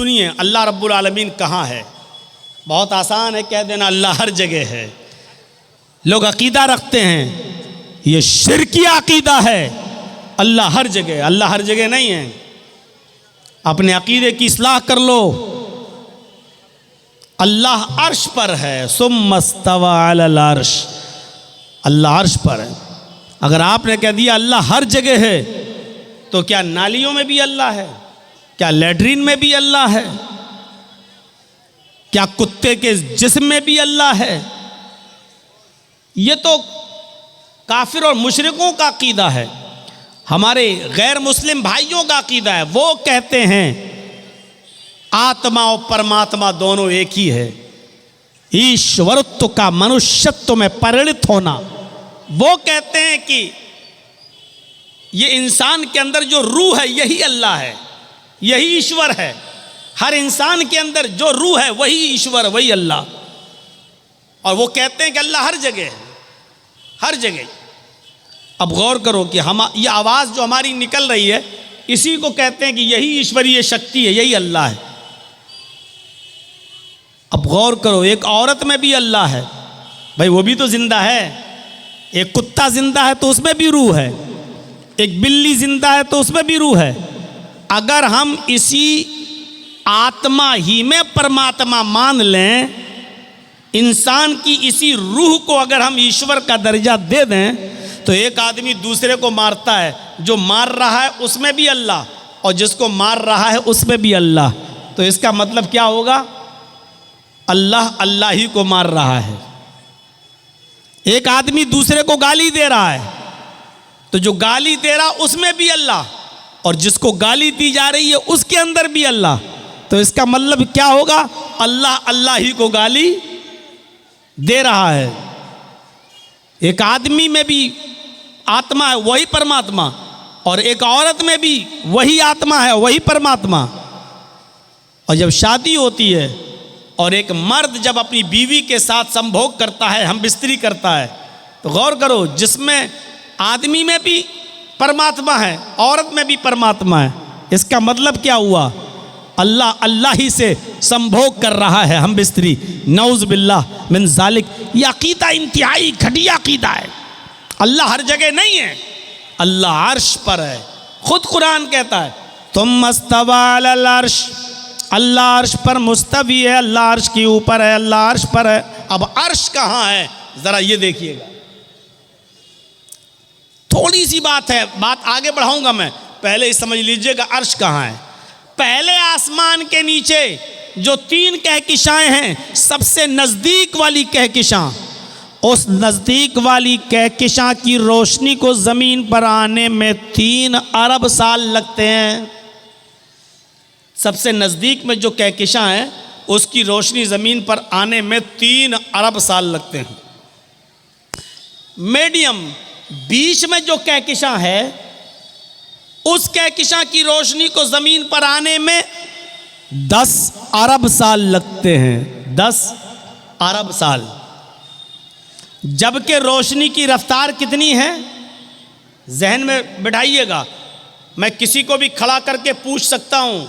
सुनिए, अल्लाह रब्बुल आलमीन कहाँ है? बहुत आसान है कह देना अल्लाह हर जगह है। लोग अकीदा रखते हैं, ये शिरकी अकीदा है, अल्लाह हर जगह। अल्लाह हर जगह नहीं है। अपने अकीदे की इस्लाह कर लो। अल्लाह अर्श पर है, सुम्मस्तवा अलल अर्श, अल्लाह अर्श पर है। अगर आपने कह दिया अल्लाह हर जगह है, तो क्या नालियों में भी अल्लाह है? क्या लैट्रीन में भी अल्लाह है? क्या कुत्ते के जिस्म में भी अल्लाह है? ये तो काफिर और मुशरिकों का अकीदा है। हमारे गैर मुस्लिम भाइयों का अकीदा है। वो कहते हैं आत्मा और परमात्मा दोनों एक ही है। ईश्वरत्व का मनुष्यत्व में परिणित होना। वो कहते हैं कि ये इंसान के अंदर जो रूह है यही अल्लाह है, यही ईश्वर है। हर इंसान के अंदर जो रूह है वही ईश्वर, वही अल्लाह। और वो कहते हैं कि अल्लाह हर जगह है, हर जगह। अब गौर करो कि हम ये आवाज़ जो हमारी निकल रही है, इसी को कहते हैं कि यही ईश्वरीय शक्ति है, यही अल्लाह है। अब गौर करो, एक औरत में भी अल्लाह है भाई, वो भी तो जिंदा है। एक कुत्ता जिंदा है तो उसमें भी रूह है। एक बिल्ली जिंदा है तो उसमें भी रूह है। अगर हम इसी आत्मा ही में परमात्मा मान लें, इंसान की इसी रूह को अगर हम ईश्वर का दर्जा दे दें, तो एक आदमी दूसरे को मारता है, जो मार रहा है उसमें भी अल्लाह, और जिसको मार रहा है उसमें भी अल्लाह। तो इसका मतलब क्या होगा? अल्लाह अल्लाह ही को मार रहा है। एक आदमी दूसरे को गाली दे रहा है, तो जो गाली दे रहा उसमें भी अल्लाह, और जिसको गाली दी जा रही है उसके अंदर भी अल्लाह। तो इसका मतलब क्या होगा? अल्लाह अल्लाह ही को गाली दे रहा है। एक आदमी में भी आत्मा है, वही परमात्मा, और एक औरत में भी वही आत्मा है, वही परमात्मा। और जब शादी होती है और एक मर्द जब अपनी बीवी के साथ संभोग करता है, हम बिस्तरी करता है, तो गौर करो, जिसमें आदमी में भी परमात्मा है, औरत में भी परमात्मा है। इसका मतलब क्या हुआ? अल्लाह अल्लाह ही से संभोग कर रहा है, हम बिस्तरी। नौज़ बिल्लाह मिन ज़ालिक। ये अकीदा इंतहाई घटिया अकीदा है। अल्लाह हर जगह नहीं है, अल्लाह अर्श पर है। खुद कुरान कहता है तुम मस्तवा अलल अर्श, अल्लाह अर्श पर मुस्तवी है, अल्लाह अर्श के ऊपर है, अल्लाह अर्श पर है। अब अर्श कहाँ है जरा ये देखिएगा। थोड़ी सी बात है, बात आगे बढ़ाऊंगा मैं, पहले ही समझ लीजिएगा अर्श कहाँ है। पहले आसमान के नीचे जो 3 कहकशाएं हैं, सबसे नजदीक वाली कहकशां, उस नजदीक वाली कहकशां की रोशनी को जमीन पर आने में 3 अरब साल लगते हैं। सबसे नजदीक में जो कहकशां है, उसकी रोशनी जमीन पर आने में 3 अरब साल लगते हैं। मीडियम बीच में जो कहकशां है, उस कहकशां की रोशनी को जमीन पर आने में 10 अरब साल लगते हैं। 10 अरब साल। जबकि रोशनी की रफ्तार कितनी है जहन में बिठाइएगा। मैं किसी को भी खड़ा करके पूछ सकता हूं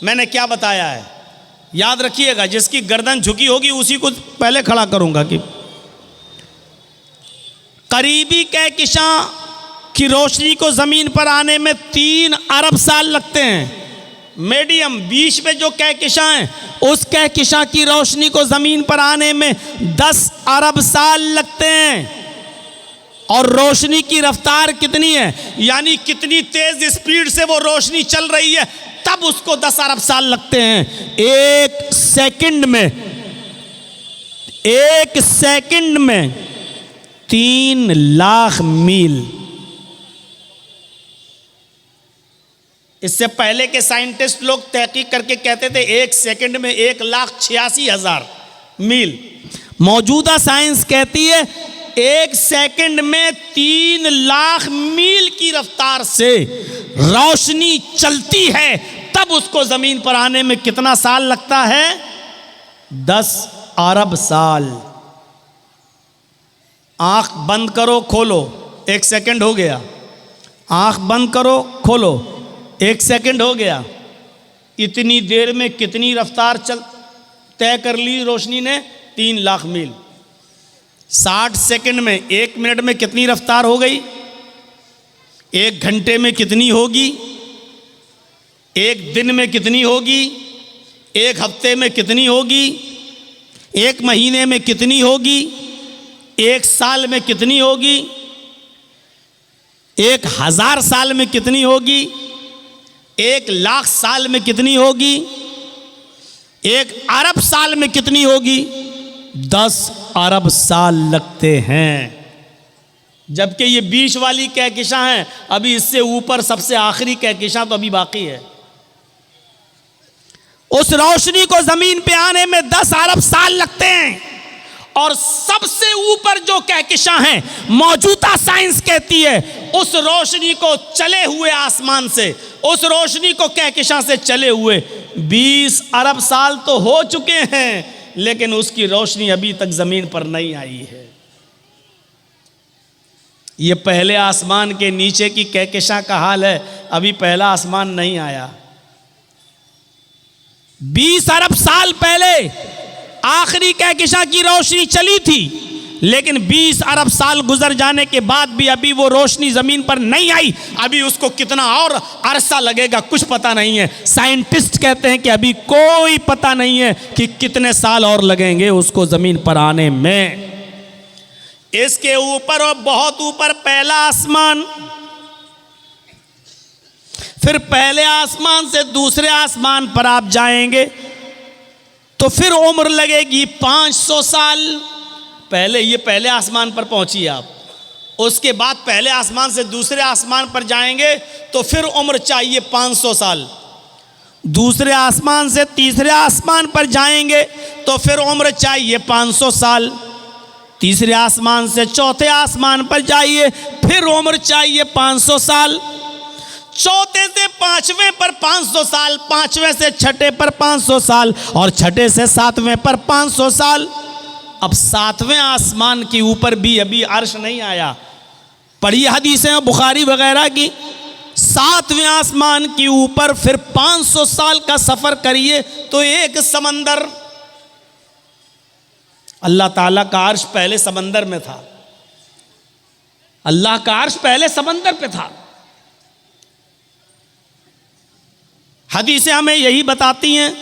मैंने क्या बताया है, याद रखिएगा। जिसकी गर्दन झुकी होगी उसी को पहले खड़ा करूंगा कि करीबी कहकशां की रोशनी को जमीन पर आने में 3 अरब साल लगते हैं। मीडियम बीच में जो कहकशां है, उस कहकशां की रोशनी को जमीन पर आने में 10 अरब साल लगते हैं। और रोशनी की रफ्तार कितनी है, यानी कितनी तेज स्पीड से वो रोशनी चल रही है, तब उसको 10 अरब साल लगते हैं। एक सेकंड में 3 लाख मील। इससे पहले के साइंटिस्ट लोग तहकीक करके कहते थे 1 सेकंड में 1,86,000 मील। मौजूदा साइंस कहती है 1 सेकंड में 3 लाख मील की रफ्तार से रोशनी चलती है, तब उसको जमीन पर आने में कितना साल लगता है? 10 अरब साल। आंख बंद करो खोलो, 1 सेकंड हो गया। आंख बंद करो खोलो, 1 सेकंड हो गया। इतनी देर में कितनी रफ्तार तय कर ली रोशनी ने? 3 लाख मील। 60 सेकंड में, 1 मिनट में कितनी रफ्तार हो गई? 1 घंटे में कितनी होगी? 1 दिन में कितनी होगी? 1 हफ्ते में कितनी होगी? 1 महीने में कितनी होगी? 1 साल में कितनी होगी? 1000 साल में कितनी होगी? 1 लाख साल में कितनी होगी? 1 अरब साल में कितनी होगी? 10 अरब साल लगते हैं। जबकि ये बीच वाली कहकशां हैं, अभी इससे ऊपर सबसे आखिरी कहकशां तो अभी बाकी है। उस रोशनी को जमीन पे आने में 10 अरब साल लगते हैं। और सबसे ऊपर जो कहकशां है, मौजूदा साइंस कहती है उस रोशनी को चले हुए आसमान से, उस रोशनी को कहकशां से चले हुए 20 अरब साल तो हो चुके हैं, लेकिन उसकी रोशनी अभी तक जमीन पर नहीं आई है। ये पहले आसमान के नीचे की कहकशां का हाल है, अभी पहला आसमान नहीं आया। 20 अरब साल पहले आखिरी कहकशां की रोशनी चली थी, लेकिन 20 अरब साल गुजर जाने के बाद भी अभी वो रोशनी जमीन पर नहीं आई। अभी उसको कितना और अरसा लगेगा कुछ पता नहीं है। साइंटिस्ट कहते हैं कि अभी कोई पता नहीं है कि कितने साल और लगेंगे उसको जमीन पर आने में। इसके ऊपर और बहुत ऊपर पहला आसमान, फिर पहले आसमान से दूसरे आसमान पर आप जाएंगे तो फिर उम्र लगेगी 500 साल। पहले आसमान पर पहुंचिए आप, उसके बाद पहले आसमान से दूसरे आसमान पर जाएंगे तो फिर उम्र चाहिए 500 साल। दूसरे आसमान से तीसरे आसमान पर जाएंगे तो फिर उम्र चाहिए 500 साल। तीसरे आसमान से चौथे आसमान पर जाइए, फिर उम्र चाहिए 500 साल। चौथे से पांचवें पर 500 साल, पांचवें से छठे पर 500 साल, और छठे से सातवें पर 500 साल। अब सातवें आसमान के ऊपर भी अभी अर्श नहीं आया। पढ़िए हदीसें बुखारी वगैरह की, सातवें आसमान के ऊपर फिर 500 साल का सफर करिए तो एक समंदर। अल्लाह ताला का अर्श पहले समंदर में था, अल्लाह का अर्श पहले समंदर पे था। हदीसें हमें यही बताती हैं,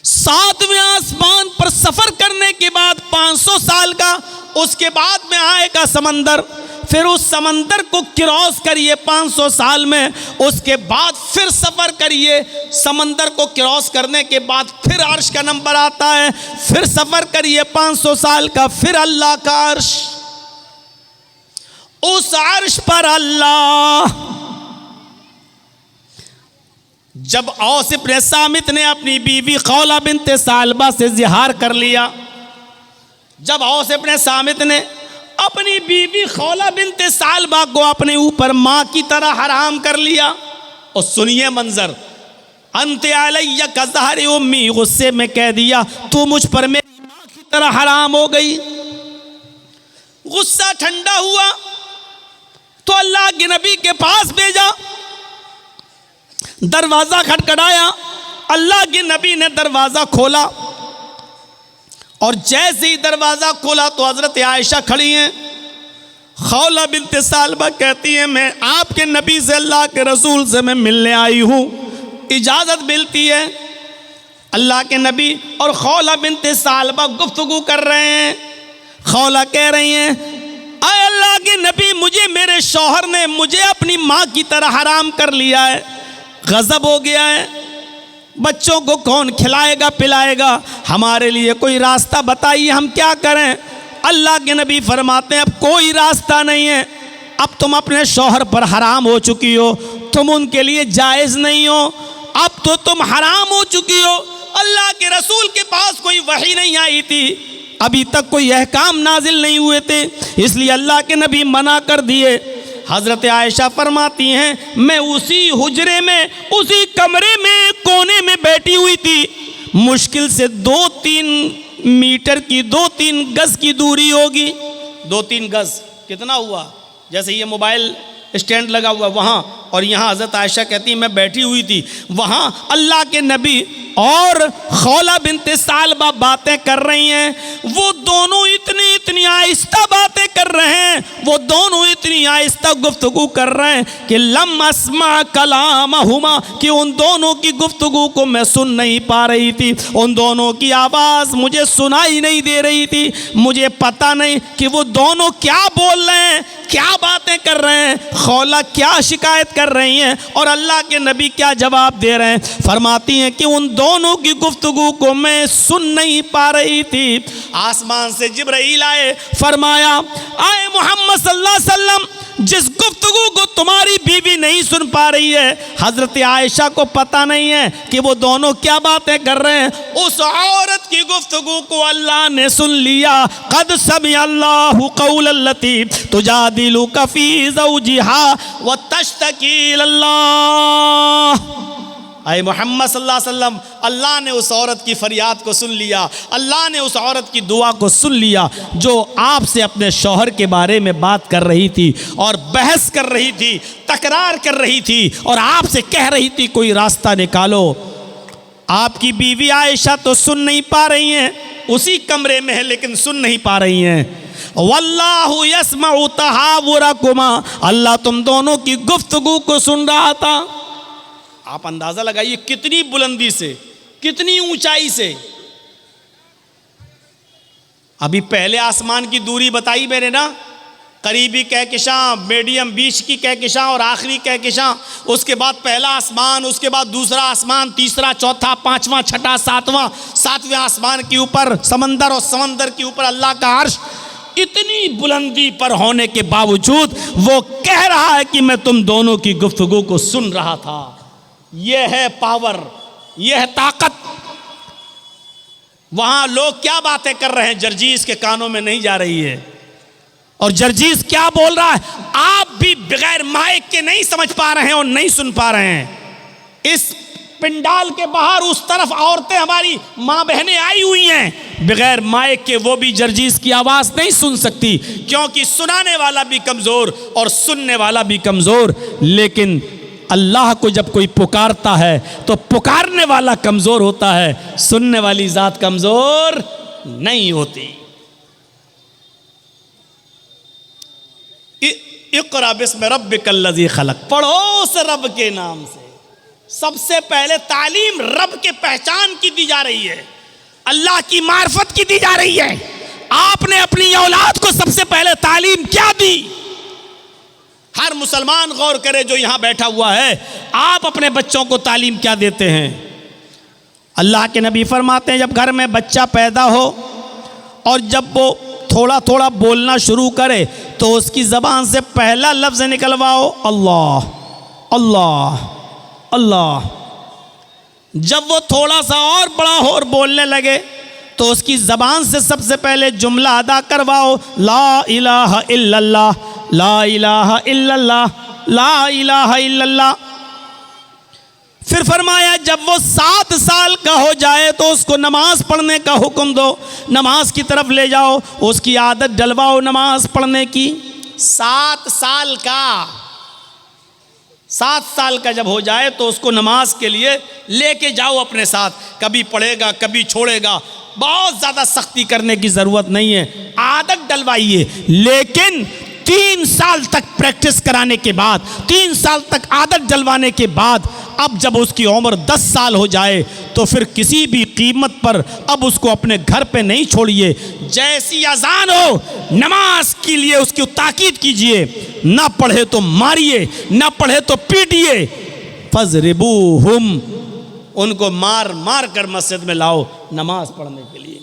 सातवें आसमान पर सफर करने के बाद 500 साल का, उसके बाद में आएगा समंदर। फिर उस समंदर को क्रॉस करिए 500 साल में, उसके बाद फिर सफर करिए। समंदर को क्रॉस करने के बाद फिर अर्श का नंबर आता है, फिर सफर करिए 500 साल का, फिर अल्लाह का अर्श। उस अर्श पर अल्लाह, जब औस इब्न सामित ने अपनी बीवी खौला बिनते सालबा से जिहार कर लिया, जब औस इब्न सामित ने अपनी बीवी खौला बिनते सालबा को अपने ऊपर माँ की तरह हराम कर लिया, और सुनिए मंजर, अंते अलैया का ज़हर उम्मी, गुस्से में कह दिया तू मुझ पर मेरी माँ की तरह हराम हो गई। गुस्सा ठंडा हुआ तो अल्लाह के नबी के पास भेजा, दरवाजा खटखटाया, अल्लाह के नबी ने दरवाजा खोला, और जैसे ही दरवाजा खोला तो हजरत आयशा खड़ी हैं। खौला बिनते सालबा कहती हैं मैं आपके नबी से, अल्लाह के रसूल से मैं मिलने आई हूँ, इजाज़त मिलती है। अल्लाह के नबी और खौला बिनते सालबा गुफ्तगू कर रहे हैं। खौला कह रही हैं आए अल्लाह के नबी, मुझे मेरे शौहर ने मुझे अपनी माँ की तरह हराम कर लिया है, गजब हो गया है, बच्चों को कौन खिलाएगा पिलाएगा, हमारे लिए कोई रास्ता बताइए, हम क्या करें। अल्लाह के नबी फरमाते हैं अब कोई रास्ता नहीं है, अब तुम अपने शौहर पर हराम हो चुकी हो, तुम उनके लिए जायज़ नहीं हो, अब तो तुम हराम हो चुकी हो। अल्लाह के रसूल के पास कोई वही नहीं आई थी, अभी तक कोई अहकाम नाजिल नहीं हुए थे, इसलिए अल्लाह के नबी मना कर दिए। हज़रत आयशा फरमाती हैं मैं उसी हुजरे में, उसी कमरे में कोने में बैठी हुई थी, मुश्किल से 2-3 मीटर की, 2-3 गज की दूरी होगी। 2-3 गज कितना हुआ? जैसे ये मोबाइल स्टैंड लगा हुआ वहाँ, और यहाँ हज़रत आयशा कहती मैं बैठी हुई थी, वहाँ अल्लाह के नबी और खौला बिनते सालबा बातें कर रही हैं। वो दोनों इतनी आहिस्ता बातें कर रहे हैं, वो दोनों इतनी आहिस्ता गुफ्तगू कर रहे हैं कि लम अस्मा कलामहुमा, कि उन दोनों की गुफ्तगू को मैं सुन नहीं पा रही थी, उन दोनों की आवाज़ मुझे सुनाई नहीं दे रही थी। मुझे पता नहीं कि वो दोनों क्या बोल रहे हैं, क्या बातें कर रहे हैं, खौला क्या शिकायत कर रही हैं और अल्लाह के नबी क्या जवाब दे रहे हैं। फरमाती हैं कि उन दोनों की गुफ्तगू को मैं सुन नहीं पा रही थी। आसमान से जिब्राइल आए, फरमाया आए मोहम्मद सल्लल्लाहु अलैहि वसल्लम, जिस गुफ्तगू को तुम्हारी बीवी नहीं सुन पा रही है, हजरत आयशा को पता नहीं है कि वो दोनों क्या बातें कर रहे हैं, उस औरत की गुफ्तगू को अल्लाह ने सुन लिया। कद समी अल्लाहु कौलल्लती तुजादिलुका फी ज़ौजिहा व तश्तकी इलल्लाह। आए मोहम्मद सल्लल्लाहु अलैहि वसल्लम, अल्लाह ने उस औरत की फरियाद को सुन लिया, अल्लाह ने उस औरत की दुआ को सुन लिया जो आपसे अपने शौहर के बारे में बात कर रही थी और बहस कर रही थी, तकरार कर रही थी और आपसे कह रही थी कोई रास्ता निकालो। आपकी बीवी आयशा तो सुन नहीं पा रही हैं, उसी कमरे में है लेकिन सुन नहीं पा रही हैं। वल्लाहु यस्मउ तहावुरकुमा, अल्लाह तुम दोनों की गुफ्तगू को सुन रहा था। आप अंदाजा लगाइए कितनी बुलंदी से, कितनी ऊंचाई से। अभी पहले आसमान की दूरी बताई मैंने ना, करीबी कहकशां, मीडियम बीच की कहकशां और आखिरी कहकशां, उसके बाद पहला आसमान, उसके बाद दूसरा आसमान, तीसरा, चौथा, पांचवा, छठा, सातवां, सातवें आसमान के ऊपर समंदर और समंदर के ऊपर अल्लाह का अर्श। इतनी बुलंदी पर होने के बावजूद वो कह रहा है कि मैं तुम दोनों की गुफ्तगू को सुन रहा था। यह है पावर, यह है ताकत। वहां लोग क्या बातें कर रहे हैं जर्जीस के कानों में नहीं जा रही है, और जर्जीस क्या बोल रहा है आप भी बगैर माइक के नहीं समझ पा रहे हैं और नहीं सुन पा रहे हैं। इस पिंडाल के बाहर उस तरफ औरतें हमारी माँ बहनें आई हुई हैं, बगैर माइक के वो भी जर्जीस की आवाज़ नहीं सुन सकती, क्योंकि सुनाने वाला भी कमज़ोर और सुनने वाला भी कमज़ोर। लेकिन अल्लाह को जब कोई पुकारता है तो पुकारने वाला कमज़ोर होता है, सुनने वाली ज़ात कमज़ोर नहीं होती। इक़रा बिस्मि रब्बिकल्लज़ी खलक़, पढ़ो उस रब के नाम से। सबसे पहले तालीम रब के पहचान की दी जा रही है, अल्लाह की मार्फत की दी जा रही है। आपने अपनी औलाद को सबसे पहले तालीम क्या दी? हर मुसलमान गौर करे जो यहां बैठा हुआ है, आप अपने बच्चों को तालीम क्या देते हैं? अल्लाह के नबी फरमाते हैं जब घर में बच्चा पैदा हो और जब वो थोड़ा थोड़ा बोलना शुरू करे तो उसकी ज़बान से पहला लफ्ज़ निकलवाओ अल्लाह अल्लाह अल्लाह। जब वो थोड़ा सा और बड़ा हो और बोलने लगे तो उसकी ज़बान से सबसे पहले जुमला अदा करवाओ, ला इलाहा इल्लल्लाह, ला इलाहा इल्लल्लाह, ला इलाहा इल्लल्लाह। फिर फरमाया जब वो 7 साल का हो जाए तो उसको नमाज पढ़ने का हुक्म दो, नमाज की तरफ ले जाओ, उसकी आदत डलवाओ नमाज पढ़ने की। 7 साल का, 7 साल का जब हो जाए तो उसको नमाज के लिए लेके जाओ अपने साथ, कभी पढ़ेगा कभी छोड़ेगा, बहुत ज़्यादा सख्ती करने की ज़रूरत नहीं है, आदत डलवाइए। लेकिन 3 साल तक प्रैक्टिस कराने के बाद, 3 साल तक आदत डलवाने के बाद, अब जब उसकी उम्र 10 साल हो जाए तो फिर किसी भी कीमत पर अब उसको अपने घर पे नहीं छोड़िए। जैसी अजान हो नमाज के लिए उसकी ताकीद कीजिए, ना पढ़े तो मारिए, ना पढ़े तो पीटिए। फज़रिबूहुम, उनको मार मार कर मस्जिद में लाओ नमाज पढ़ने के लिए।